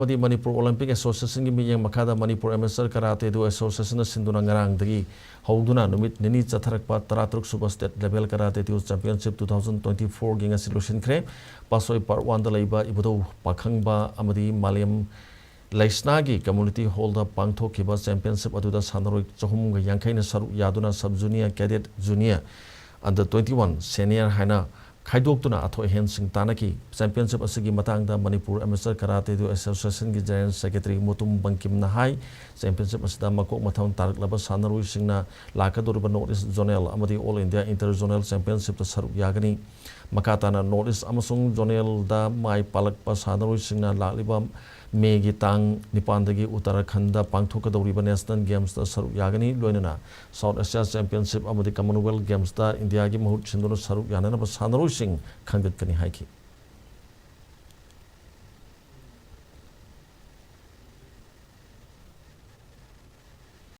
Manipur Olympic Association की meeting मखादा Manipur Amateur Karate Do Association सिंधुना ngarang dagi hauduna numit nini chatharakpa 13 suba state level karate do championship 2024 gi ngasi lusin khre pasoi part 1 da leiba ibudo pakhangba amadi maliam laisnagi community hall da pangthokiba championship aduda sanaroi chahum ga yankhaina saru yaduna sub junior cadet junior under 21 senior haina Khaidokuna atho hen sing tanaki championship asigi matangda Manipur Amateur Karate Do Association gi general secretary Mutum Bangkim Nahai championship asida makok mathon tarak laba sanarui singna lakadurba North Zonal amadi All India Interzonal Championship ta saruk yagani makatana North amasung zonal da mai palak pa sanarui singna lakliba Megi tang Nipandagi Uttarakhand pangthokadoriba National Games da saruk yagani loinana South Asia Championship amadi Commonwealth Games da India gi mahut sinduna saruk yanana ba sanarui sing khanggat kani haiki